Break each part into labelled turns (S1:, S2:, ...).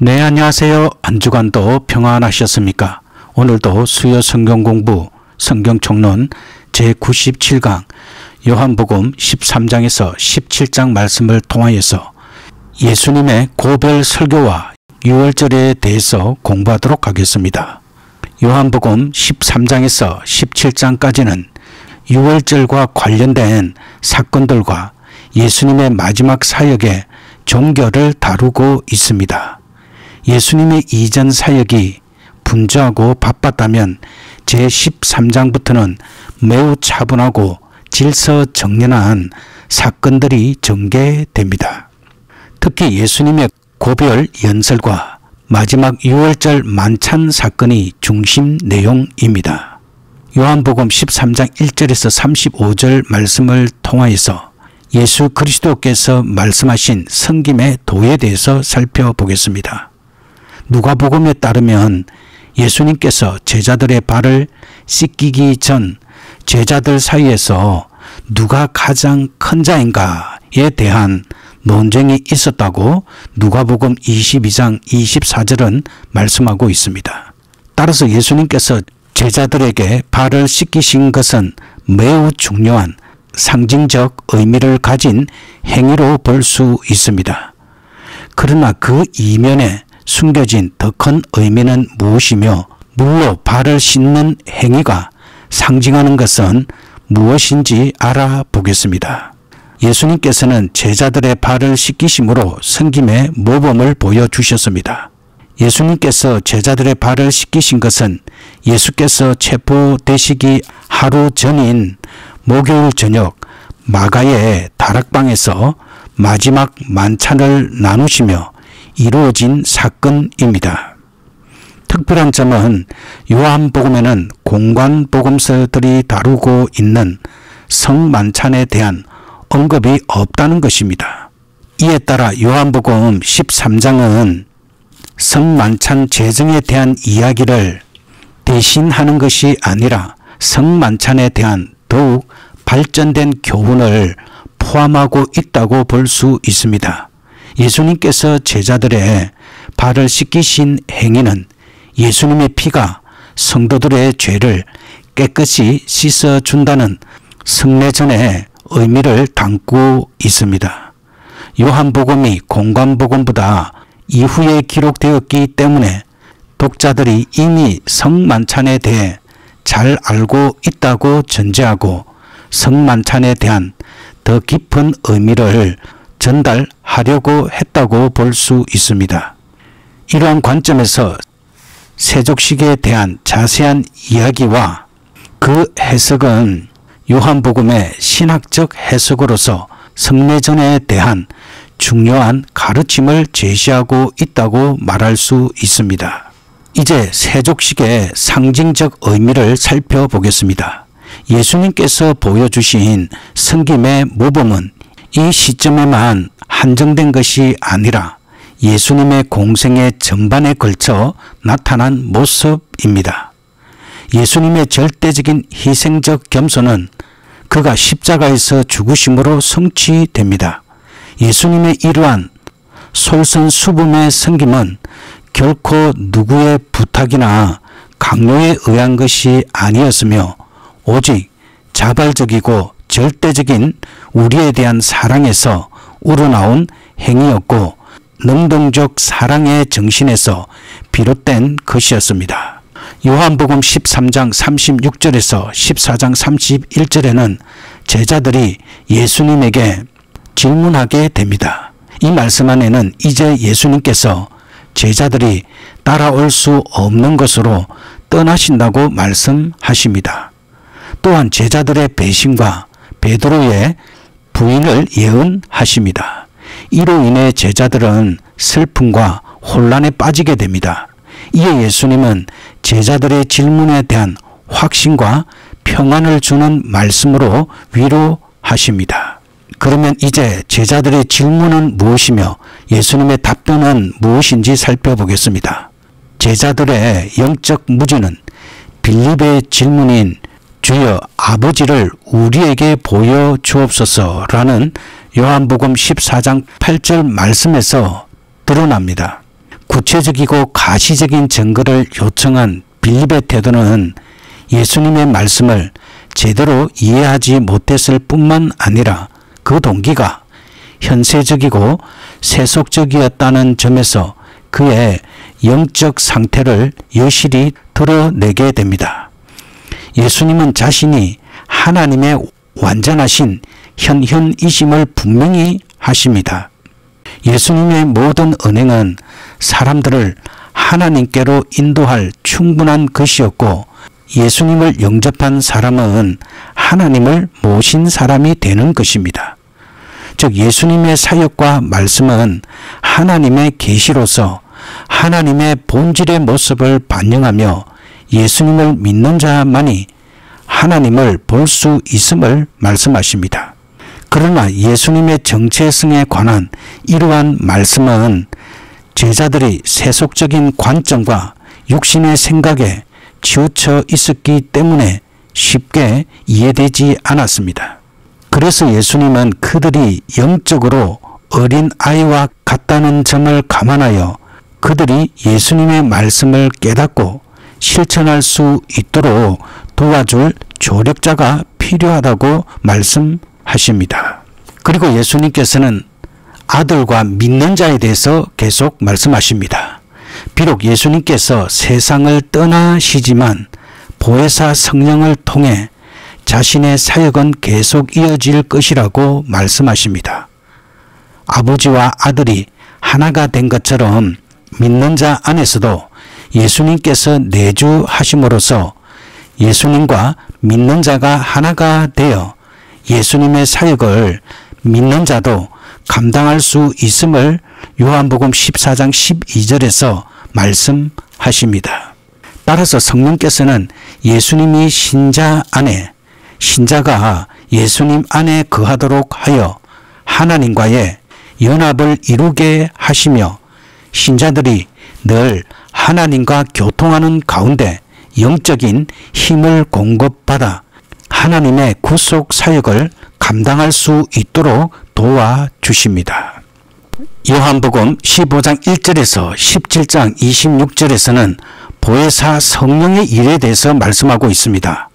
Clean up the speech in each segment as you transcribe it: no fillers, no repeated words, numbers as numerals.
S1: 네, 안녕하세요. 한 주간도 평안하셨습니까? 오늘도 수요 성경 공부, 성경 총론 제97강 요한복음 13장에서 17장 말씀을 통하여서 예수님의 고별 설교와 유월절에 대해서 공부하도록 하겠습니다. 요한복음 13장에서 17장까지는 유월절과 관련된 사건들과 예수님의 마지막 사역의 종결을 다루고 있습니다. 예수님의 이전 사역이 분주하고 바빴다면 제13장부터는 매우 차분하고 질서정연한 사건들이 전개됩니다. 특히 예수님의 고별 연설과 마지막 유월절 만찬 사건이 중심 내용입니다. 요한복음 13장 1절에서 35절 말씀을 통하여서 예수 그리스도께서 말씀하신 섬김의 도에 대해서 살펴보겠습니다. 누가복음에 따르면 예수님께서 제자들의 발을 씻기기 전 제자들 사이에서 누가 가장 큰 자인가에 대한 논쟁이 있었다고 누가복음 22장 24절은 말씀하고 있습니다. 따라서 예수님께서 제자들에게 발을 씻기신 것은 매우 중요한 상징적 의미를 가진 행위로 볼 수 있습니다. 그러나 그 이면에 숨겨진 더 큰 의미는 무엇이며 물로 발을 씻는 행위가 상징하는 것은 무엇인지 알아보겠습니다. 예수님께서는 제자들의 발을 씻기심으로 섬김의 모범을 보여주셨습니다. 예수님께서 제자들의 발을 씻기신 것은 예수께서 체포되시기 하루 전인 목요일 저녁 마가의 다락방에서 마지막 만찬을 나누시며 이루어진 사건입니다. 특별한 점은 요한복음에는 공관복음서들이 다루고 있는 성만찬에 대한 언급이 없다는 것입니다. 이에 따라 요한복음 13장은 성만찬 제정에 대한 이야기를 대신하는 것이 아니라 성만찬에 대한 더욱 발전된 교훈을 포함하고 있다고 볼 수 있습니다. 예수님께서 제자들의 발을 씻기신 행위는 예수님의 피가 성도들의 죄를 깨끗이 씻어준다는 성례전의 의미를 담고 있습니다. 요한복음이 공관복음보다 이후에 기록되었기 때문에 독자들이 이미 성만찬에 대해 잘 알고 있다고 전제하고 성만찬에 대한 더 깊은 의미를 전달하려고 했다고 볼 수 있습니다. 이러한 관점에서 세족식에 대한 자세한 이야기와 그 해석은 요한복음의 신학적 해석으로서 성례전에 대한 중요한 가르침을 제시하고 있다고 말할 수 있습니다. 이제 세족식의 상징적 의미를 살펴보겠습니다. 예수님께서 보여주신 섬김의 모범은 이 시점에만 한정된 것이 아니라 예수님의 공생의 전반에 걸쳐 나타난 모습입니다. 예수님의 절대적인 희생적 겸손은 그가 십자가에서 죽으심으로 성취됩니다. 예수님의 이러한 솔선수범의 섬김은 결코 누구의 부탁이나 강요에 의한 것이 아니었으며 오직 자발적이고 절대적인 우리에 대한 사랑에서 우러나온 행위였고 능동적 사랑의 정신에서 비롯된 것이었습니다. 요한복음 13장 36절에서 14장 31절에는 제자들이 예수님에게 질문하게 됩니다. 이 말씀 안에는 이제 예수님께서 제자들이 따라올 수 없는 것으로 떠나신다고 말씀하십니다. 또한 제자들의 배신과 베드로의 부인을 예언하십니다. 이로 인해 제자들은 슬픔과 혼란에 빠지게 됩니다. 이에 예수님은 제자들의 질문에 대한 확신과 평안을 주는 말씀으로 위로하십니다. 그러면 이제 제자들의 질문은 무엇이며 예수님의 답변은 무엇인지 살펴보겠습니다. 제자들의 영적 무지는 빌립의 질문인 주여 아버지를 우리에게 보여주옵소서라는 요한복음 14장 8절 말씀에서 드러납니다. 구체적이고 가시적인 증거를 요청한 빌립의 태도는 예수님의 말씀을 제대로 이해하지 못했을 뿐만 아니라 그 동기가 현세적이고 세속적이었다는 점에서 그의 영적 상태를 여실히 드러내게 됩니다. 예수님은 자신이 하나님의 완전하신 현현이심을 분명히 하십니다. 예수님의 모든 언행은 사람들을 하나님께로 인도할 충분한 것이었고 예수님을 영접한 사람은 하나님을 모신 사람이 되는 것입니다. 즉 예수님의 사역과 말씀은 하나님의 계시로서 하나님의 본질의 모습을 반영하며 예수님을 믿는 자만이 하나님을 볼 수 있음을 말씀하십니다. 그러나 예수님의 정체성에 관한 이러한 말씀은 제자들이 세속적인 관점과 육신의 생각에 치우쳐 있었기 때문에 쉽게 이해되지 않았습니다. 그래서 예수님은 그들이 영적으로 어린 아이와 같다는 점을 감안하여 그들이 예수님의 말씀을 깨닫고 실천할 수 있도록 도와줄 조력자가 필요하다고 말씀하십니다. 그리고 예수님께서는 아들과 믿는 자에 대해서 계속 말씀하십니다. 비록 예수님께서 세상을 떠나시지만 보혜사 성령을 통해 자신의 사역은 계속 이어질 것이라고 말씀하십니다. 아버지와 아들이 하나가 된 것처럼 믿는 자 안에서도 예수님께서 내주하심으로써 예수님과 믿는 자가 하나가 되어 예수님의 사역을 믿는 자도 감당할 수 있음을 요한복음 14장 12절에서 말씀하십니다. 따라서 성령께서는 예수님이 신자 안에, 신자가 예수님 안에 거하도록 하여 하나님과의 연합을 이루게 하시며 신자들이 늘 하나님과 교통하는 가운데 영적인 힘을 공급받아 하나님의 구속 사역을 감당할 수 있도록 도와주십니다. 요한복음 15장 1절에서 17장 26절에서는 보혜사 성령의 일에 대해서 말씀하고 있습니다.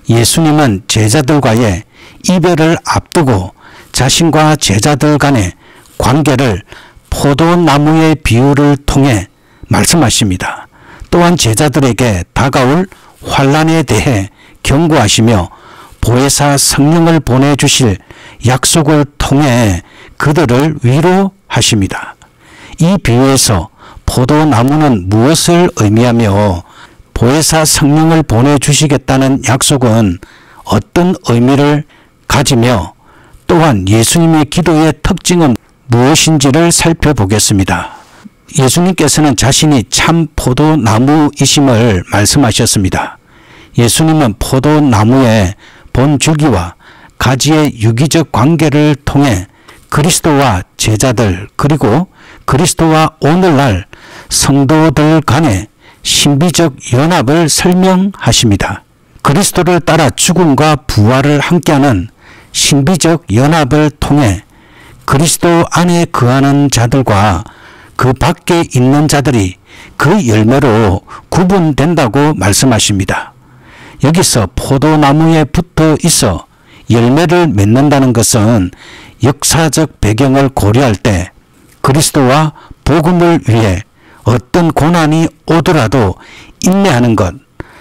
S1: 예수님은 제자들과의 이별을 앞두고 자신과 제자들 간의 관계를 포도나무의 비유를 통해 말씀하십니다. 또한 제자들에게 다가올 환난에 대해 경고하시며 보혜사 성령을 보내주실 약속을 통해 그들을 위로하십니다. 이 비유에서 포도나무는 무엇을 의미하며 보혜사 성령을 보내주시겠다는 약속은 어떤 의미를 가지며 또한 예수님의 기도의 특징은 무엇인지를 살펴보겠습니다. 예수님께서는 자신이 참 포도나무이심을 말씀하셨습니다. 예수님은 포도나무의 본줄기와 가지의 유기적 관계를 통해 그리스도와 제자들 그리고 그리스도와 오늘날 성도들 간의 신비적 연합을 설명하십니다. 그리스도를 따라 죽음과 부활을 함께하는 신비적 연합을 통해 그리스도 안에 거하는 자들과 그 밖에 있는 자들이 그 열매로 구분된다고 말씀하십니다. 여기서 포도나무에 붙어 있어 열매를 맺는다는 것은 역사적 배경을 고려할 때 그리스도와 복음을 위해 어떤 고난이 오더라도 인내하는 것,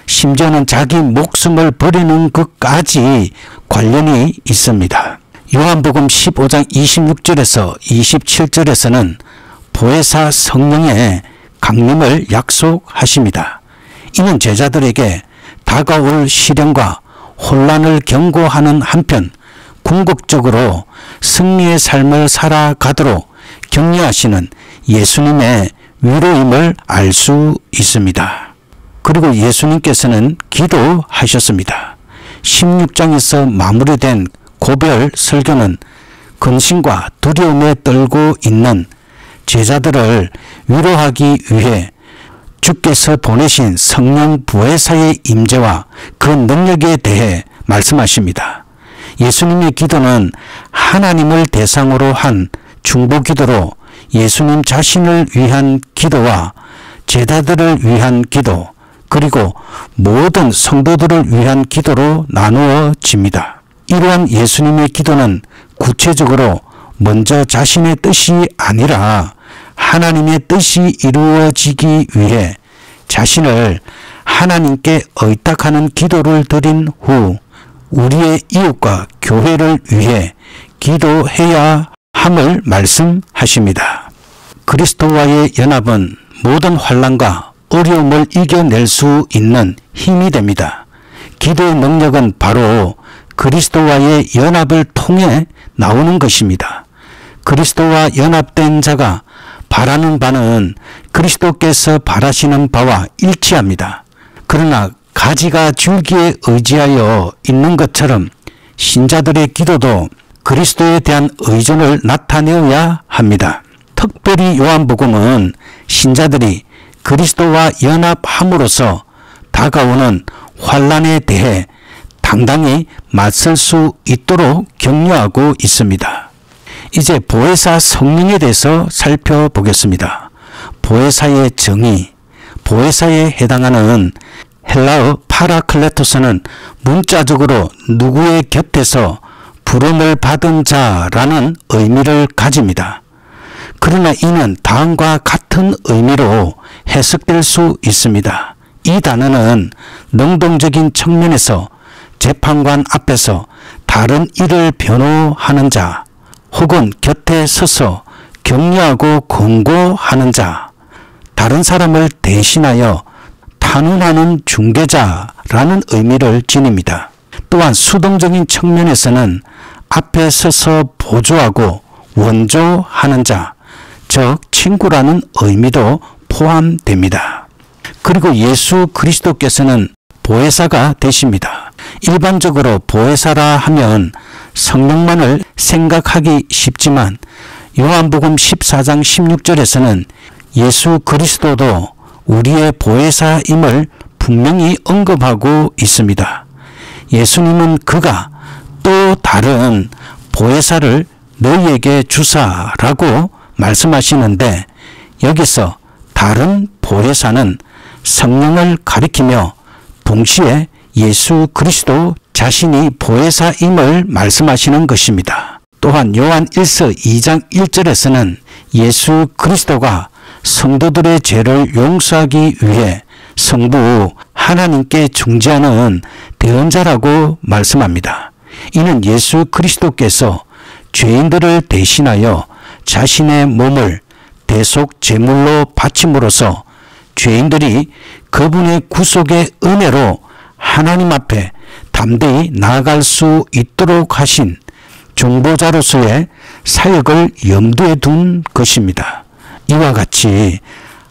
S1: 심지어는 자기 목숨을 버리는 것까지 관련이 있습니다. 요한복음 15장 26절에서 27절에서는 보혜사 성령의 강림을 약속하십니다. 이는 제자들에게 다가올 시련과 혼란을 경고하는 한편 궁극적으로 승리의 삶을 살아가도록 격려하시는 예수님의 위로임을 알 수 있습니다. 그리고 예수님께서는 기도하셨습니다. 16장에서 마무리된 고별 설교는 근심과 두려움에 떨고 있는 제자들을 위로하기 위해 주께서 보내신 성령 보혜사의 임재와 그 능력에 대해 말씀하십니다. 예수님의 기도는 하나님을 대상으로 한 중보기도로 예수님 자신을 위한 기도와 제자들을 위한 기도, 그리고 모든 성도들을 위한 기도로 나누어집니다. 이러한 예수님의 기도는 구체적으로 먼저 자신의 뜻이 아니라 하나님의 뜻이 이루어지기 위해 자신을 하나님께 의탁하는 기도를 드린 후 우리의 이웃과 교회를 위해 기도해야 함을 말씀하십니다. 그리스도와의 연합은 모든 환난과 어려움을 이겨낼 수 있는 힘이 됩니다. 기도의 능력은 바로 그리스도와의 연합을 통해 나오는 것입니다. 그리스도와 연합된 자가 바라는 바는 그리스도께서 바라시는 바와 일치합니다. 그러나 가지가 줄기에 의지하여 있는 것처럼 신자들의 기도도 그리스도에 대한 의존을 나타내어야 합니다. 특별히 요한복음은 신자들이 그리스도와 연합함으로써 다가오는 환난에 대해 당당히 맞설 수 있도록 격려하고 있습니다. 이제 보혜사 성령에 대해서 살펴보겠습니다. 보혜사의 정의, 보혜사에 해당하는 헬라어 파라클레토스는 문자적으로 누구의 곁에서 부름을 받은 자라는 의미를 가집니다. 그러나 이는 다음과 같은 의미로 해석될 수 있습니다. 이 단어는 능동적인 측면에서 재판관 앞에서 다른 일을 변호하는 자, 혹은 곁에 서서 격려하고 권고하는 자, 다른 사람을 대신하여 탄원하는 중개자라는 의미를 지닙니다. 또한 수동적인 측면에서는 앞에 서서 보조하고 원조하는 자, 즉 친구라는 의미도 포함됩니다. 그리고 예수 그리스도께서는 보혜사가 되십니다. 일반적으로 보혜사라 하면 성령만을 생각하기 쉽지만 요한복음 14장 16절에서는 예수 그리스도도 우리의 보혜사임을 분명히 언급하고 있습니다. 예수님은 그가 또 다른 보혜사를 너희에게 주사라고 말씀하시는데, 여기서 다른 보혜사는 성령을 가리키며 동시에 예수 그리스도 자신이 보혜사임을 말씀하시는 것입니다. 또한 요한 1서 2장 1절에서는 예수 그리스도가 성도들의 죄를 용서하기 위해 성부 하나님께 중재하는 대언자라고 말씀합니다. 이는 예수 그리스도께서 죄인들을 대신하여 자신의 몸을 대속 제물로 바침으로써 죄인들이 그분의 구속의 은혜로 하나님 앞에 담대히 나아갈 수 있도록 하신 중보자로서의 사역을 염두에 둔 것입니다. 이와 같이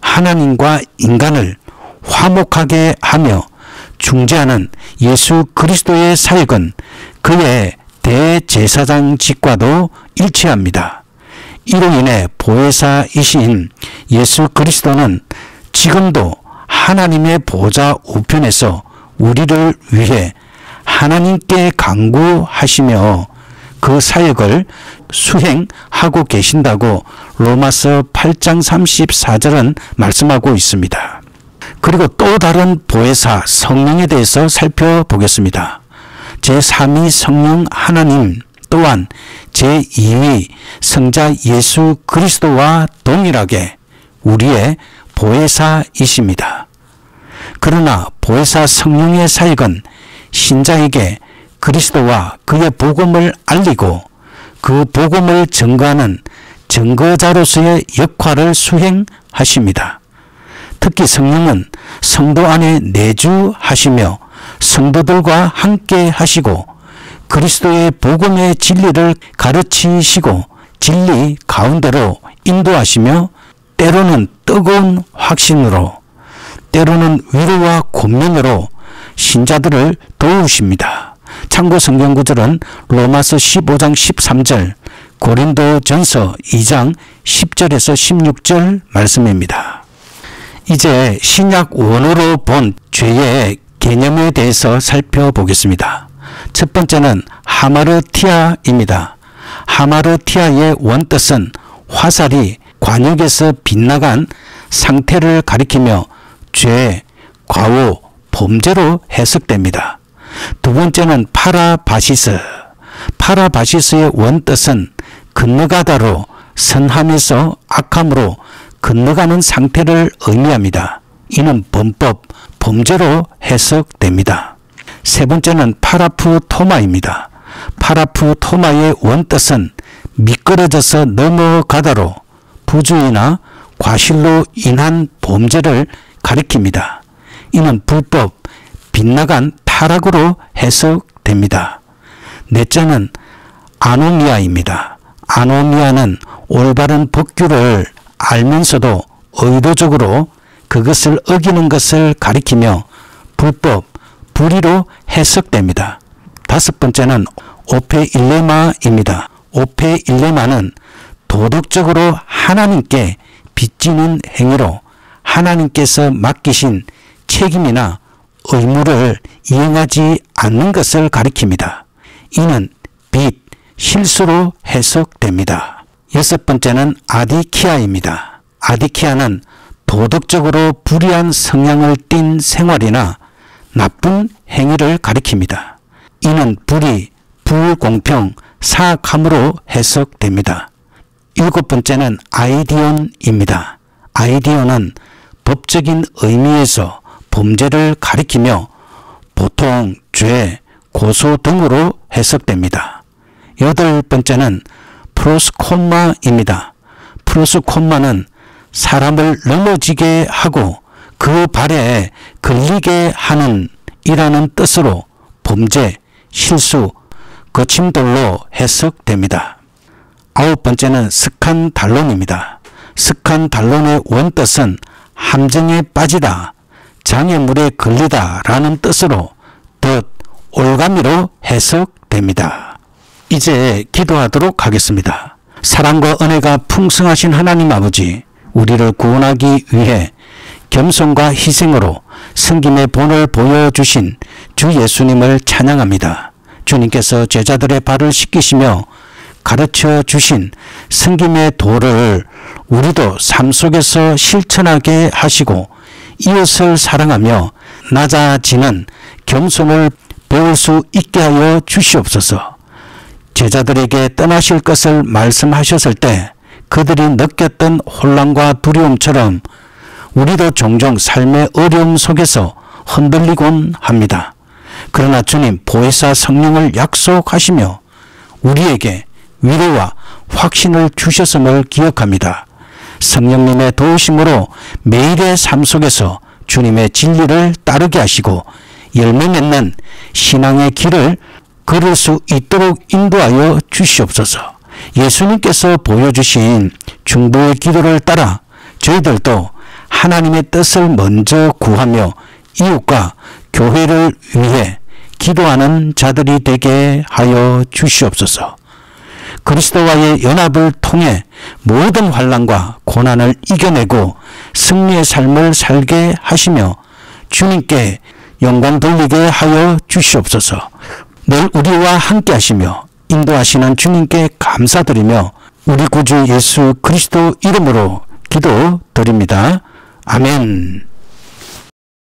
S1: 하나님과 인간을 화목하게 하며 중재하는 예수 그리스도의 사역은 그의 대제사장직과도 일치합니다. 이로 인해 보혜사이신 예수 그리스도는 지금도 하나님의 보좌 우편에서 우리를 위해 하나님께 간구하시며 그 사역을 수행하고 계신다고 로마서 8장 34절은 말씀하고 있습니다. 그리고 또 다른 보혜사 성령에 대해서 살펴보겠습니다. 제3위 성령 하나님 또한 제2위 성자 예수 그리스도와 동일하게 우리의 보혜사이십니다. 그러나 보혜사 성령의 사역은 신자에게 그리스도와 그의 복음을 알리고 그 복음을 증거하는 증거자로서의 역할을 수행하십니다. 특히 성령은 성도 안에 내주하시며 성도들과 함께 하시고 그리스도의 복음의 진리를 가르치시고 진리 가운데로 인도하시며 때로는 뜨거운 확신으로 때로는 위로와 권면으로 신자들을 도우십니다. 참고 성경 구절은 로마서 15장 13절, 고린도전서 2장 10절에서 16절 말씀입니다. 이제 신약 원어로 본 죄의 개념에 대해서 살펴보겠습니다. 첫 번째는 하마르티아입니다. 하마르티아의 원뜻은 화살이 관역에서 빗나간 상태를 가리키며 죄, 과오, 범죄로 해석됩니다. 두 번째는 파라바시스. 파라바시스의 원뜻은 건너가다로 선함에서 악함으로 건너가는 상태를 의미합니다. 이는 범법, 범죄로 해석됩니다. 세 번째는 파라프토마입니다. 파라프토마의 원뜻은 미끄러져서 넘어가다로 부주의나 과실로 인한 범죄를 가리킵니다. 이는 불법, 빗나간 타락으로 해석됩니다. 넷째는 아노미아입니다. 아노미아는 올바른 법규를 알면서도 의도적으로 그것을 어기는 것을 가리키며 불법, 불의로 해석됩니다. 다섯 번째는 오페일레마입니다. 오페일레마는 도덕적으로 하나님께 빚지는 행위로 하나님께서 맡기신 책임이나 의무를 이행하지 않는 것을 가리킵니다. 이는 빚, 실수로 해석됩니다. 여섯 번째는 아디키아입니다. 아디키아는 도덕적으로 불의한 성향을 띤 생활이나 나쁜 행위를 가리킵니다. 이는 불의, 불공평, 사악함으로 해석됩니다. 일곱 번째는 아이디온입니다. 아이디온은 법적인 의미에서 범죄를 가리키며 보통, 죄, 고소 등으로 해석됩니다. 여덟 번째는 프로스콤마입니다. 프로스콤마는 사람을 넘어지게 하고 그 발에 걸리게 하는 이라는 뜻으로 범죄, 실수, 거침돌로 해석됩니다. 아홉 번째는 스칸달론입니다. 스칸달론의 원뜻은 함정에 빠지다, 장애물에 걸리다 라는 뜻으로 덫, 올가미로 해석됩니다. 이제 기도하도록 하겠습니다. 사랑과 은혜가 풍성하신 하나님 아버지, 우리를 구원하기 위해 겸손과 희생으로 섬김의 본을 보여주신 주 예수님을 찬양합니다. 주님께서 제자들의 발을 씻기시며 가르쳐 주신 섬김의 도를 우리도 삶 속에서 실천하게 하시고 이웃을 사랑하며 낮아지는 겸손을 배울 수 있게 하여 주시옵소서. 제자들에게 떠나실 것을 말씀하셨을 때 그들이 느꼈던 혼란과 두려움처럼 우리도 종종 삶의 어려움 속에서 흔들리곤 합니다. 그러나 주님 보혜사 성령을 약속하시며 우리에게 위로와 확신을 주셨음을 기억합니다. 성령님의 도우심으로 매일의 삶 속에서 주님의 진리를 따르게 하시고 열매 맺는 신앙의 길을 걸을 수 있도록 인도하여 주시옵소서. 예수님께서 보여주신 중보의 기도를 따라 저희들도 하나님의 뜻을 먼저 구하며 이웃과 교회를 위해 기도하는 자들이 되게 하여 주시옵소서. 그리스도와의 연합을 통해 모든 환난과 고난을 이겨내고 승리의 삶을 살게 하시며 주님께 영광 돌리게 하여 주시옵소서. 늘 우리와 함께 하시며 인도하시는 주님께 감사드리며 우리 구주 예수 그리스도 이름으로 기도드립니다. 아멘.